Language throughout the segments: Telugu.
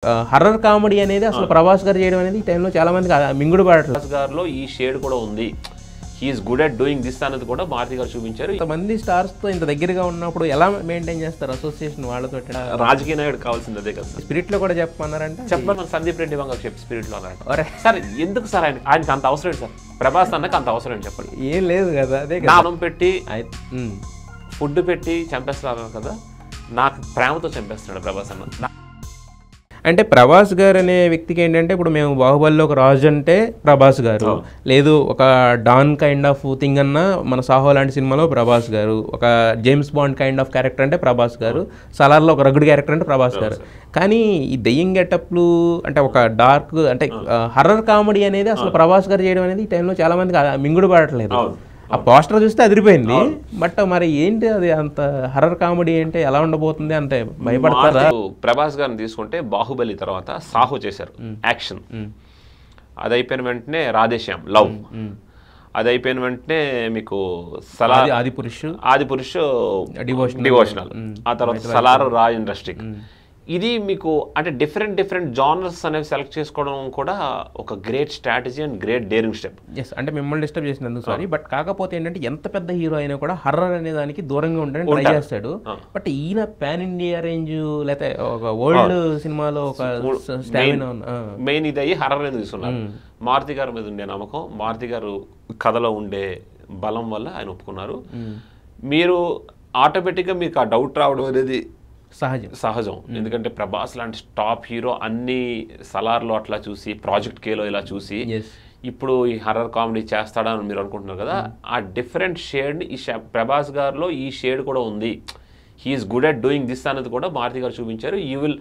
హర్రర్ కామెడీ అనేది అసలు ప్రభాస్ గారు చేయడం అనేది ఈ టైంలో చాలా మందికి మింగుడు పడట్లేదు. ప్రభాస్ గారిలో ఈ షేడ్ కూడా ఉంది. He's good at doing this అనేది కూడా మారుతి గారు చూపించారు. ఇంతమంది స్టార్స్ తో ఇంత దగ్గరగా ఉన్నప్పుడు ఎలా మెయింటైన్ చేస్తారు అసోసియేషన్ వాళ్ళతో? రాజకీయ నాయుడు కావాల్సింది అదే కదా. స్పిరిట్ లో కూడా చెప్పమన్నారంటే చెప్పమని మన సందీప్ రెడ్డి వంగ చెప్పి స్పిరిట్ లో అన్నారంట. సార్ ఎందుకు సార్ ఆయనకి అంత అవసరం ఏంటి సార్? ప్రభాస్ అన్నకి అంత అవసరం ఏంటి చెప్పండి. ఏం లేదు కదా, అదే నానం పెట్టి ఫుడ్ పెట్టి చంపేస్తున్నారు కదా, నాకు ప్రేమతో చంపేస్తున్నాడు ప్రభాస్ అన్న. అంటే ప్రభాస్ గారు అనే వ్యక్తికి ఏంటంటే ఇప్పుడు మేము బాహుబలిలో ఒక రాజు అంటే ప్రభాస్ గారు, లేదు ఒక డాన్ కైండ్ ఆఫ్ థింగ్ అన్న మన సాహో లాంటి సినిమాలో ప్రభాస్ గారు, ఒక James bond kind of character అంటే ప్రభాస్ గారు, సలార్లో ఒక రగ్గుడు క్యారెక్టర్ అంటే ప్రభాస్ గారు. కానీ ఈ దెయ్యం గెటప్లు అంటే ఒక డార్క్ అంటే హర్రర్ కామెడీ అనేది అసలు ప్రభాస్ గారు చేయడం అనేది ఈ టైంలో చాలా మందికి మింగుడు పడట్లేదు. ఆ పోస్టర్ చూస్తే అదిరిపోయింది, బట్ మరి ఏంటి అది అంత హర్రర్ కామెడీ అంటే ఎలా ఉండబోతుంది అంటే భయపడతారా? ప్రభాస్ గారిని తీసుకుంటే బాహుబలి తర్వాత సాహో చేశారు యాక్షన్, అది అయిపోయిన వెంటనే రాధేశ్యామ్ లవ్, అది అయిపోయిన వెంటనే మీకు సలార్ ఆది పురుష్ డివోషనల్, ఆ తర్వాత సలార్ రా ఇండస్ట్రీ. ఇది మీకు అంటే డిఫరెంట్ జానర్స్ అనేవి సెలెక్ట్ చేసుకోవడం కూడా ఒక great strategy and great daring step. Yes, అంటే మిమ్మల్ని డిస్టర్బ్ చేసినందుకు సారీ, బట్ కాకపోతే ఏంటంటే ఎంత పెద్ద హీరో అయినా కూడా హర్రర్ అనే దానికి దూరంగా ఉండడానికి ట్రై చేస్తాడు. బట్ ఈయన పాన్ ఇండియా రేంజ్ లేకపోతే ఒక వరల్డ్ సినిమాలో ఒక స్టామినా మెయిన్ ఇది అయ్యి హర్రర్ అనేది తీసుకున్నారు. మారుతి గారి మీద ఉండే నమ్మకం, మారుతి గారు కథలో ఉండే బలం వల్ల ఆయన ఒప్పుకున్నారు. మీరు ఆటోమేటిక్గా మీకు ఆ డౌట్ రావడం అనేది సహజం. ఎందుకంటే ప్రభాస్ లాంటి టాప్ హీరో అన్ని సలార్లో అట్లా చూసి, ప్రాజెక్ట్ కేలో ఇలా చూసి ఇప్పుడు ఈ హర్రర్ కామెడీ చేస్తాడా అని మీరు అనుకుంటున్నారు కదా, ఆ డిఫరెంట్ షేడ్ని ఈ ప్రభాస్ గారిలో ఈ షేడ్ కూడా ఉంది. He's good at doing this అనేది కూడా మారుతి గారు చూపించారు. You will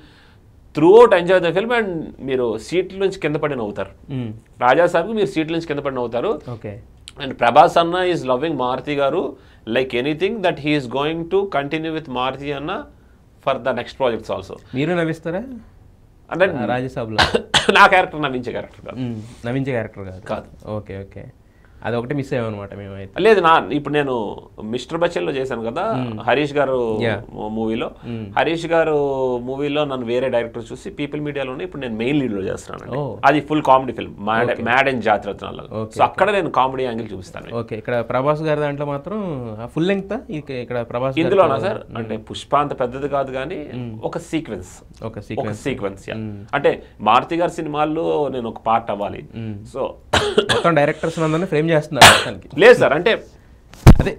throughout enjoy the film and మీరు సీట్ల నుంచి కింద పడిన అవుతారు. రాజా సార్కి మీరు సీట్ల నుంచి కింద పడిన అవుతారు. అండ్ ప్రభాస్ అన్న ఈజ్ లవింగ్ మారుతి గారు like anything, that he is going to continue with Maruti అన్న for the next projects also. మీరు నవ్విస్తారా అంటే రాజ్యసభలో? నా క్యారెక్టర్ నవ్వించే క్యారెక్టర్ కాదు. నవ్వించే క్యారెక్టర్ కాదు. ఓకే ఓకే, అది ఒకటి మిస్ అయ్యామన్నమాట మేమైతే. లేదు, ఇప్పుడు నేను మిస్టర్ బచ్చన్లో చేశాను కదా హరీష్ గారు మూవీలో. హరీష్ గారు మూవీలో నన్ను వేరే డైరెక్టర్ చూసి పీపుల్ మీడియాలోనే ఇప్పుడు నేను మెయిన్ లీడ్ లో చేస్తున్నాను. అది full comedy film, mad and Jathi Ratnalu. So అక్కడ నేను కామెడీ యాంగిల్ చూపిస్తాను. ఓకే, ఇక్కడ ప్రభాస్ గారి దాంట్లో మాత్రం ఫుల్ లెంగ్త్ ఇక్కడ ప్రభాస్ ఇందులోనా సార్? అంటే పుష్ప అంత పెద్దది కాదు కానీ ఒక సీక్వెన్స్ అంటే మారుతి గారి సినిమాల్లో నేను ఒక పార్ట్ అవ్వాలి. సో మొత్తం డైరెక్టర్స్ అందరినీ ఫ్రేమ్ చేస్తున్నారు. లేదు సార్, అంటే అదే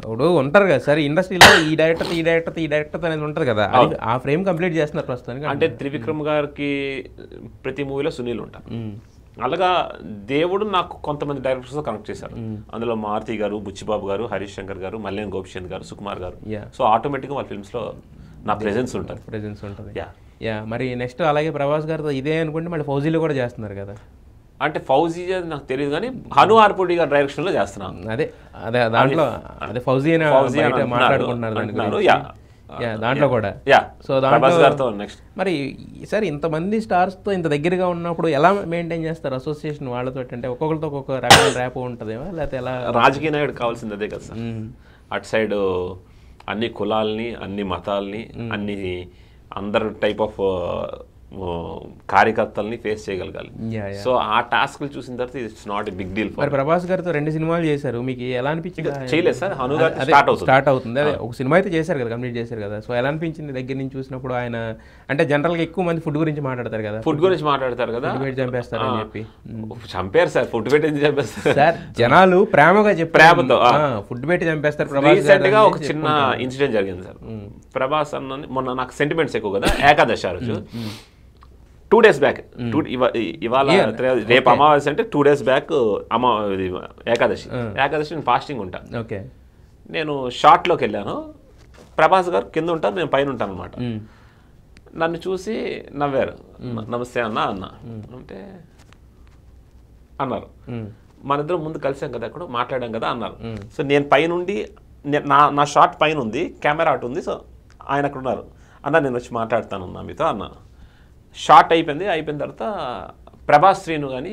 ఇప్పుడు ఉంటారు కదా సార్ ఇండస్ట్రీలో ఈ డైరెక్టర్ అనేది ఉంటుంది కదా, ఆ ఫ్రేమ్ కంప్లీట్ చేస్తున్నారు ప్రస్తుతానికి. అంటే త్రివిక్రమ్ గారికి ప్రతి మూవీలో సునీల్ ఉంటారు. అలాగా దేవుడు నాకు కొంతమంది డైరెక్టర్స్తో కనెక్ట్ చేశారు. అందులో మారుతి గారు, బుచ్చిబాబు గారు, హరీష్ శంకర్ గారు, మల్లేన్ గోపిచంద్ గారు, సుకుమార్ గారు. సో ఆటోమేటిక్గా వాళ్ళ ఫిల్మ్స్లో నా ప్రెజెన్స్ ఉంటుంది. మరి నెక్స్ట్ అలాగే ప్రభాస్ గారితో ఇదే అనుకుంటే మళ్ళీ ఫౌజీలో కూడా చేస్తున్నారు కదా. అంటే ఫౌజీ నాకు తెలియదు కానీ హను ఆర్పుడి గారి డైరెక్షన్ లో చేస్తున్నాను. అదే దాంట్లో అదే ఫౌజీ మాట్లాడుకుంటున్నారు దాంట్లో కూడా. సో దాంట్లో నెక్స్ట్ మరి సార్ ఇంతమంది స్టార్స్ తో ఇంత దగ్గరగా ఉన్నప్పుడు ఎలా మెయింటైన్ చేస్తారు అసోసియేషన్ వాళ్ళతో? అంటే ఒక్కొక్కరితో ఒక్కొక్క రకమైన ర్యాప్ ఉంటుందేమో, లేకపోతే ఎలా? రాజకీయ నాయుడు కావాల్సింది అదే కదా సార్. అటు సైడ్ అన్ని కులాలని, అన్ని మతాలని, అన్ని అందరు టైప్ ఆఫ్ కార్యకర్తల్ని ఫేస్ చేయగలగాలి. సో ఆ టాస్క్ చూసిన తర్వాత it's not a big deal. మరి ప్రభాస్ గారితో 2 సినిమాలు చేశారు, మీకు ఎలా అనిపించింది? చేయలేదు సార్, స్టార్ట్ అవుతుంది. అదే ఒక సినిమా అయితే చేశారు కదా, కంప్లీట్ చేశారు కదా. సో ఎలా అనిపించింది దగ్గర నుంచి చూసినప్పుడు? ఆయన అంటే జనరల్ గా ఎక్కువ మంది ఫుడ్ గురించి మాట్లాడతారు కదా, చంపేస్తారు అని చెప్పి. చంపారు సార్, ఫుడ్ పెట్టి చంపేస్తారు సార్. జనాలు ప్రేమగా ప్రేమతో ఫుడ్ పెట్టి చంపేస్తారు. రీసెంట్ గా ఒక చిన్న ఇన్సిడెంట్ జరిగింది సార్. ప్రభాస్ అన్న మొన్న నాకు సెంటిమెంట్స్ ఎక్కువ కదా, ఏకాదశి ఆ రోజు 2 days బ్యాక్, ఇవాళ రేపు అమావాస్య అంటే 2 days బ్యాక్ ఏకాదశి నేను ఫాస్టింగ్ ఉంటాను. ఓకే, నేను షార్ట్లోకి వెళ్ళాను. ప్రభాస్ గారు కింద ఉంటారు, నేను పైన ఉంటాను అనమాట. నన్ను చూసి నవ్వారు. నమస్తే అన్న అంటే అన్నారు. మన ఇద్దరం ముందు కలిసాం కదా, అక్కడ మాట్లాడాం కదా అన్నారు. సో నేను పైనుండి నా షార్ట్ పైన ఉంది, కెమెరా అటు ఉంది. సో ఆయన అక్కడ ఉన్నారు. అన్న నేను వచ్చి మాట్లాడతాను అన్నా మీతో అన్నాను. షార్ట్ అయిపోయిన తర్వాత ప్రభాస్ శ్రీను కానీ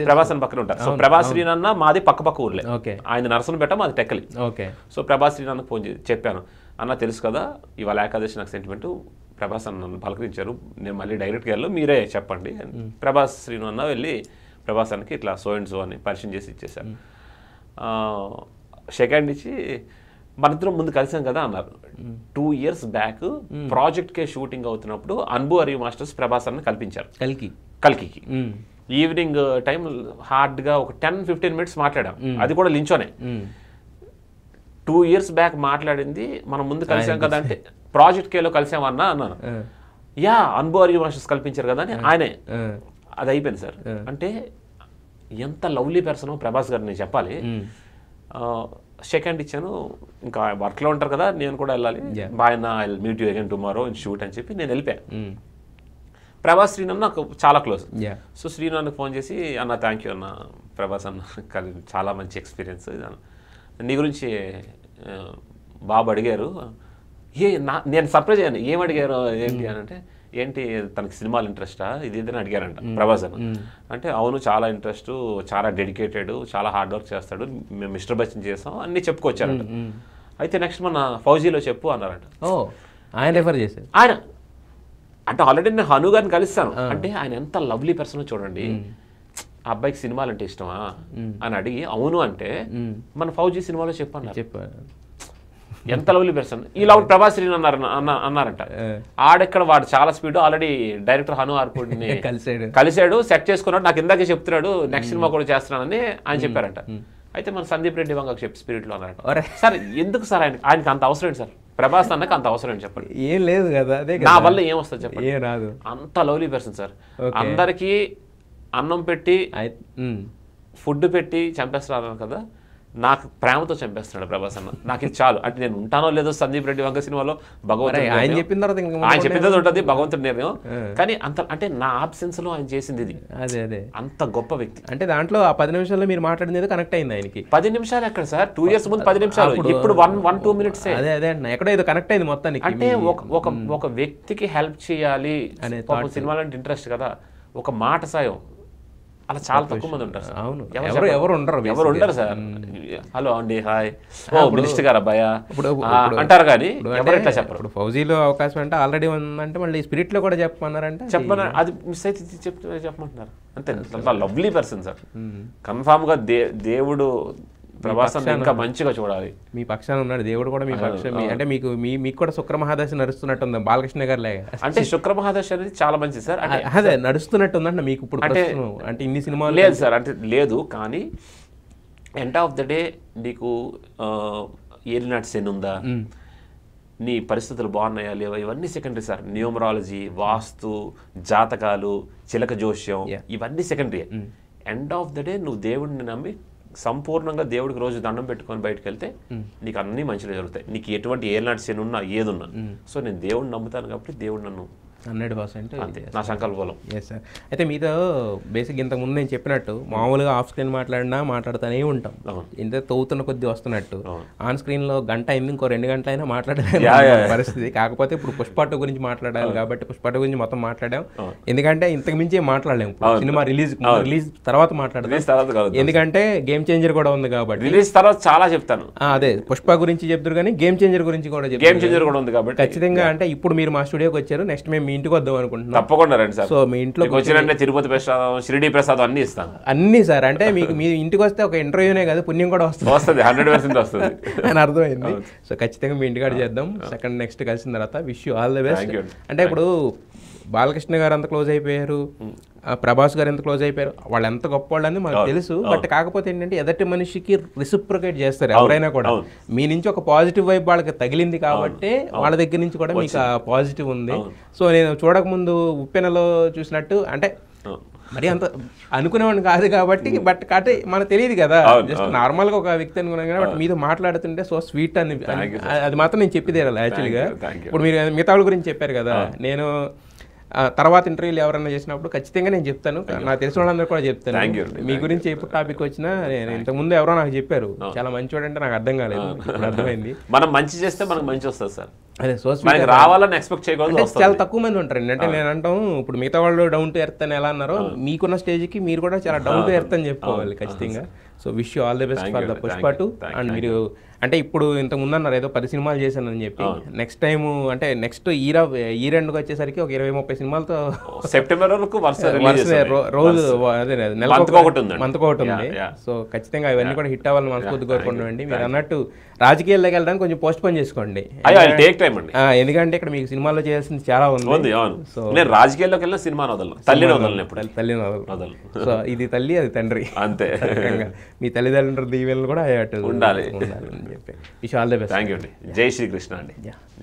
ప్రభాస్ అని పక్కన ఉంటారు. సో ప్రభాస్ శ్రీను అన్న మాది పక్క ఊర్లే. ఆయన నరసనపేట, మాది టెక్కలి. సో ప్రభాస్ శ్రీను అన్నకు ఫోన్ చేసి చెప్పాను, అన్న తెలుసు కదా ఇవాళ ఏకాదశి నాకు సెంటిమెంట్, ప్రభాస్ అన్న నన్ను పలకరించారు, నేను మళ్ళీ డైరెక్ట్గా వెళ్ళి మీరే చెప్పండి. ప్రభాస్ శ్రీను అన్న వెళ్ళి ప్రభాస్ అన్నకి ఇట్లా సో అండ్ సో అని పరిచయం చేసి ఇచ్చేసారు. సెకండ్ ఇచ్చి మన ఇద్దరం ముందు కలిసాం కదా అన్నారు. 2 years బ్యాక్ ప్రాజెక్ట్కే షూటింగ్ అవుతున్నప్పుడు అన్బు అరియు మాస్టర్స్ ప్రభాస్ అన్న కల్పించారు కల్కికి. ఈవినింగ్ టైం హార్డ్గా ఒక 10-15 minutes మాట్లాడాం, అది కూడా లించోనే. 2 years బ్యాక్ మాట్లాడింది మనం ముందు కలిసాం కదా అంటే ప్రాజెక్ట్ కేలో కలిసామన్నా అన్నాను. యా అన్బు అరియు మాస్టర్స్ కల్పించారు కదా అని ఆయనే. అది అయిపోయింది సార్. అంటే ఎంత లవ్లీ పర్సన్ ప్రభాస్ గారు నేను చెప్పాలి. సెకండ్ ఇచ్చాను, ఇంకా వర్క్లో ఉంటారు కదా, నేను కూడా వెళ్ళాలి. బాయ్ అన్న, I will meet you again tomorrow in shoot అని చెప్పి నేను వెళ్ళిపోయాను. ప్రభాస్ శ్రీనన్న నాకు చాలా క్లోజ్. సో శ్రీనన్నకు ఫోన్ చేసి అన్న థ్యాంక్ యూ అన్న, ప్రభాస్ అన్న చాలా మంచి ఎక్స్పీరియన్స్, నీ గురించి బాబు అడిగారు. నేను సర్ప్రైజ్ అయ్యాను, ఏం అడిగారు ఏంటి అని అంటే, ఏంటి తనకి సినిమాలు ఇంట్రెస్టా ఇది ఇదని అడిగారంట ప్రభాస్ అన్న. అంటే అవును చాలా ఇంట్రెస్ట్, చాలా డెడికేటెడ్, చాలా హార్డ్ వర్క్ చేస్తాడు, మేము మిస్టర్ బచ్చన్ చేసాం అన్నీ చెప్పుకొచ్చారంట. అయితే నెక్స్ట్ మన ఫౌజీలో చెప్పు అన్నారంట. ఆయన రెఫర్ చేశారు. ఆయన అంటే ఆల్రెడీ నేను హను గారిని కలిస్తాను, అంటే ఆయన ఎంత లవ్లీ పర్సన్ చూడండి. ఆ అబ్బాయికి సినిమాలు అంటే ఇష్టమా అని అడిగి అవును అంటే మన ఫౌజీ సినిమాలో చెప్పారు. ఎంత లవ్లీ పర్సన్. ఈ లవ్ ప్రభాస్ శ్రీని అన్నారంట. ఆడెక్కడ వాడు చాలా స్పీడ్, ఆల్రెడీ డైరెక్టర్ హను ఆర్పూడిని కలిసాడు, సెట్ చేసుకున్నాడు. నాకు ఇందాకే చెప్తున్నాడు నెక్స్ట్ సినిమా కూడా చేస్తున్నానని ఆయన చెప్పారంట. అయితే మన సందీప్ రెడ్డి వంగ చెప్పి స్పిరిట్లో అన్నారంట. సార్ ఎందుకు సార్ ఆయనకి అంత అవసరం ఏంటి సార్, ప్రభాస్ అన్నకి అంత అవసరం ఏంటి చెప్పండి. ఏం లేదు కదా, నా వల్ల ఏం వస్తుంది చెప్పండి. ఏం రాదు. అంత లవ్లీ పర్సన్ సార్. అందరికీ అన్నం పెట్టి ఫుడ్ పెట్టి చంపేస్తున్నారు కదా, నాకు ప్రేమతో చంపేస్తున్నాడు ప్రభాస్ అన్న. నాకు ఇది చాలు. అంటే నేను ఉంటానో లేదో సందీప్ రెడ్డి వంగ సినిమాలో భగవంతుడు ఆయన చెప్పిన తర్వాత ఉంటుంది భగవంతుడి నిర్ణయం, కానీ అంత అంటే నా ఆబ్సెన్స్ లో ఆయన చేసింది ఇది. అదే అంత గొప్ప వ్యక్తి. అంటే దాంట్లో ఆ 10 నిమిషాల్లో మీరు మాట్లాడింది కనెక్ట్ అయింది ఆయనకి. 10 నిమిషాలు ఎక్కడ సార్, 2 years ముందు 10 నిమిషాలు, ఇప్పుడు 1-2 minutes. అదే ఎక్కడో ఏదో కనెక్ట్ అయింది మొత్తానికి. అంటే ఒక వ్యక్తికి హెల్ప్ చేయాలి అనే సినిమాలో ఇంట్రెస్ట్ కదా, ఒక మాట సాయం అలా చాలా తక్కువ మంది ఉంటారు. అవును, ఎవరు ఉండరు సార్. హలో అండి, హాయ్, ఓ మినిస్టర్ గారు అబ్బాయ అంటారు కానీ ఎవరు ఎట్లా చెప్పరు. ఇప్పుడు ఫౌజీలో అవకాశం అంటే ఆల్రెడీ ఉందంటే మళ్ళీ స్పిరిట్ లో కూడా చెప్పమన్నారంటే అది మిస్ అయితే చెప్పమంటున్నారు అంతే. Lovely person sir. కన్ఫామ్ గా దేవుడు ప్రభాస్ ఇంకా మంచిగా చూడాలి. మీ పక్షాన ఉన్నాడు దేవుడు కూడా. మీ పక్షం అంటే మీకు కూడా శుక్ర మహాదశ నడుస్తున్నట్టుంది బాలకృష్ణ గారు లాగా. అంటే శుక్ర మహాదశ అనేది చాలా మంచిది సార్. అదే నడుస్తున్నట్టుందంటే మీకు ఇప్పుడు అంటే ఇన్ని సినిమాలు లేదు సార్, అంటే లేదు. కానీ ఎండ్ ఆఫ్ ద డే నీకు ఏలినాటి శని ఉందా, నీ పరిస్థితులు బాగున్నాయా లేవా, ఇవన్నీ సెకండరీ సార్. న్యూమరాలజీ, వాస్తు, జాతకాలు, చిలక జోష్యం, ఇవన్నీ secondary. End of the day నువ్వు దేవుడిని నమ్మి సంపూర్ణంగా దేవుడికి రోజు దండం పెట్టుకొని బయటకు వెళ్తే నీకు అన్నీ మంచిగా జరుగుతాయి. నీకు ఎటువంటి ఏనాటి శని ఉన్నా ఏదున్నా. సో నేను దేవుడిని నమ్ముతాను కాబట్టి దేవుడు నన్ను 100% అంతే నా సంకల్పంలో. Yes sir. అయితే మీతో బేసిక్ ఇంతకుముందు నేను చెప్పినట్టు మామూలుగా ఆఫ్ స్క్రీన్ మాట్లాడుతూనే ఉంటాం, ఇంత తవ్వుతున్న కొద్దీ వస్తున్నట్టు. ఆన్ స్క్రీన్లో గంట అయింది, ఇంకో 2 గంటలైనా మాట్లాడలేదు పరిస్థితి. కాకపోతే ఇప్పుడు పుష్ప 2 గురించి మాట్లాడాలి కాబట్టి పుష్ప 2 గురించి మొత్తం మాట్లాడాం. ఎందుకంటే ఇంతకు మించి మాట్లాడలేము, సినిమా రిలీజ్ తర్వాత మాట్లాడదాం. ఎందుకంటే గేమ్ చేంజర్ కూడా ఉంది కాబట్టి. రిలీజ్ తర్వాత చాలా చెప్తాను. అదే పుష్ప గురించి చెప్తారు కానీ గేమ్ చేంజర్ గురించి కూడా ఉంది కాబట్టి ఖచ్చితంగా. అంటే ఇప్పుడు మీరు మా స్టూడియోకి వచ్చారు, నెక్స్ట్ మేము ఇంటికి వద్దాం అనుకుంటున్నాం. తప్పకుండా రండి సార్. సో మీ ఇంట్లో వచ్చినంటే తిరుపతి ప్రసాదం, షిరిడి ప్రసాదం అన్ని ఇస్తాను. అన్ని సార్. అంటే మీకు మీ ఇంటికి వస్తే ఒక ఇంటర్వ్యూనే కాదు, పుణ్యం కూడా వస్తుంది. 100% వస్తుంది అని అర్థమైంది. సో ఖచ్చితంగా మీ ఇంటికాడ చేద్దాం. సెకండ్ నెక్స్ట్ కలిసిన తర్వాత wish you all the best. అంటే ఇప్పుడు బాలకృష్ణ గారు ఎంత క్లోజ్ అయిపోయారు, ప్రభాస్ గారు ఎంత క్లోజ్ అయిపోయారు, వాళ్ళు ఎంత గొప్ప వాళ్ళని మనకు తెలుసు. బట్ కాకపోతే ఏంటంటే ఎదటి మనిషికి రిసిప్రొకేట్ చేస్తారు ఎవరైనా కూడా. మీ నుంచి ఒక పాజిటివ్ వైబ్ వాళ్ళకి తగిలింది కాబట్టి వాళ్ళ దగ్గర నుంచి కూడా మీకు ఆ పాజిటివ్ ఉంది. సో నేను చూడకముందు ఉప్పెనలో చూసినట్టు అంటే మరి అంత అనుకునేవాడిని కాదు కాబట్టి, బట్ అంటే మనకు తెలియదు కదా, జస్ట్ నార్మల్గా ఒక వ్యక్తి అనుకున్నాం కానీ బట్ మీతో మాట్లాడుతుంటే సో స్వీట్ అని అది మాత్రం నేను చెప్పి తీరాలి యాక్చువల్గా. ఇప్పుడు మీరు మిగతా వాళ్ళ గురించి చెప్పారు కదా, నేను తర్వాత ఇంటర్వ్యూలు ఎవరైనా చేసినప్పుడు ఖచ్చితంగా నేను చెప్తాను, నాకు తెలిసిన వాళ్ళందరూ కూడా చెప్తాను. మీ గురించి ఎప్పుడు టాపిక్ వచ్చినా నేను ఇంతకుముందు ఎవరో నాకు చెప్పారు చాలా మంచివాడు అంటే నాకు అర్థం కాలేదు, అర్థమైంది. మనం మంచి చేస్తే మనకు మంచి వస్తుంది సార్. అదే సో మనకి రావాలని ఎక్స్పెక్ట్ చేయకూడదు, వస్తుంది. చాలా తక్కువ మంది ఉంటారండి. అంటే నేను అంటాం ఇప్పుడు మిగతా వాళ్ళు డౌన్ టు ఎర్త్ అని ఎలా అన్నారో మీకున్న స్టేజ్కి మీరు కూడా చాలా డౌన్ టు ఎర్త్ అని చెప్పుకోవాలి ఖచ్చితంగా. So wish you all the best for the Pushpa 2. And మీరు అంటే ఇప్పుడు ఇంతకు ముందు అన్నారు ఏదో 10 సినిమాలు చేశానని చెప్పి, నెక్స్ట్ టైం అంటే నెక్స్ట్ ఇయర్ ఎండ్కి వచ్చేసరికి ఒక 20-30 సినిమాలతో సెప్టెంబర్ వరకు రోజు అదే మంత్కి ఒకటి ఉంది. సో ఖచ్చితంగా ఇవన్నీ కూడా హిట్ అవ్వాలని మనస్ఫూర్తి కోరుకుంటామండి. మీరు అన్నట్టు రాజకీయాల్లోకి వెళ్ళడానికి కొంచెం పోస్ట్ పోన్ చేసుకోండి, ఎందుకంటే ఇక్కడ మీకు సినిమాలో చేయాల్సింది చాలా ఉంది. సో నేను రాజకీయాల్లోకి వెళ్ళిన సినిమా వదలను, తల్లిని వదలను. సో ఇది తల్లి అది తండ్రి అంతే. మీ తల్లిదండ్రుల దీవెనలు కూడా అటు ఉండాలి అని చెప్పి wish all the best. Thank you అండి. జై శ్రీకృష్ణ అండి.